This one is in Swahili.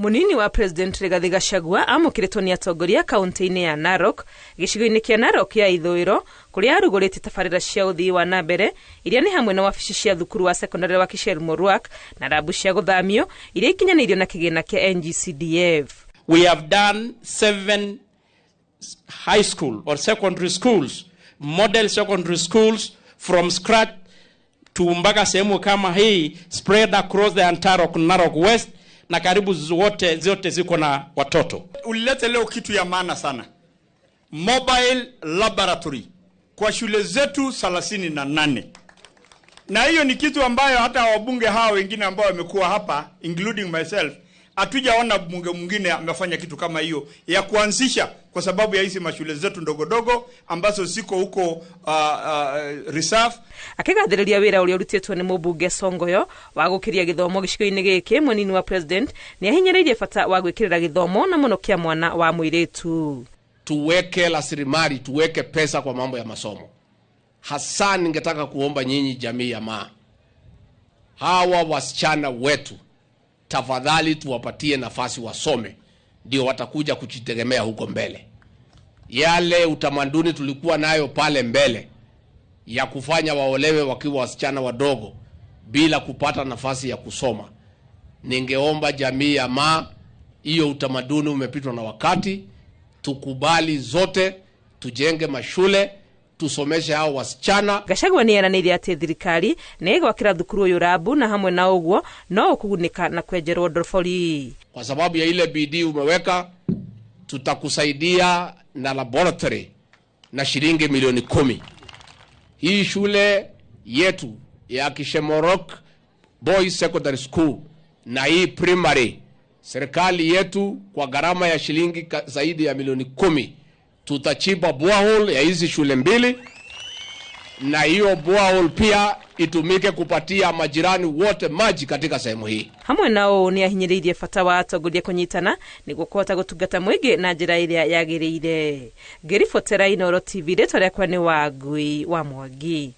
Munini wa President Rigathi Gachagua amukiritwo ni atongoria kaunti-ini ya Narok, gicigo-ini kia Narok ya ithũĩro, kuria arugũrĩte tabarĩra cia ũthii wa nambere iria ni hamwe na wabici cia thukuru wa secondary wa Kishel Moruak na rabu cia gũthamio iria ikinyanĩirio na kĩgĩna kia NGCDF. We have done 7 high school or secondary schools, model secondary schools from scratch to mpaka sehemu kama hii spread across the entire Narok West, na karibu zote ziko na watoto. Ulilete leo kitu ya maana sana. Mobile laboratory kwa shule zetu 38. Na hiyo ni kitu ambayo hata wabunge hawa wengine ambao wamekuwa hapa including myself hatujaona bunge mwingine amefanya kitu kama hiyo ya kuanzisha, kwa sababu ya hizi mashule zetu ndogo ambazo ziko huko reserve. Akigathĩrĩria wĩra ũrĩa ũrutĩtwo nĩ mũmbunge Songoyo wa gũkĩria gĩthomo gĩcigo-inĩ gĩkĩ, munini wa president ni ahinyĩrĩirie bata wa gwĩkĩrĩra gĩthomo na mũno kia mwana wa mũirĩtu. Tuweke rasilimali, tuweke pesa kwa mambo ya masomo. Hasa ningetaka kuomba nyinyi jamii ya Maa, hawa wasichana wetu, tafadhali tuwapatie nafasi wasome, ndio watakuja kujitegemea huko mbele. Yale utamaduni tulikuwa nayo pale mbele ya kufanya waolewe wakiwa wasichana wadogo bila kupata nafasi ya kusoma, ningeomba jamii ya Maa, hiyo utamaduni umepitwa na wakati. Tukubali zote, tujenge mashule, tusomeshe hao wasichana. Gachagua ni eranĩire ati thirikari nĩ ĩgwakĩra thukuru ũyũ rabu, na hamwe na ũguo no ũkũgunĩka na kwenjerwo ndorobori. Kwa sababu ya ile bidii umeweka, tutakusaidia na laboratory na shilingi milioni 10. Hii shule yetu ya Kishemorok Boys Secondary School na hii primary, serikali yetu kwa gharama ya shilingi zaidi ya milioni 10 tutachimba borehole ya hizi shule mbili, na hiyo borehole pia itumike kupatia majirani wote maji katika sehemu hii. Hamwe nao ni ahinyĩrĩirie bata wa atongoria kũnyitana nĩguo kũhota gũtungata mũingĩ na njĩra ĩrĩa yagĩrĩire. Ngĩribotera Inooro TV, rĩtwa rĩakwa nĩ Wangui wa Mwangi.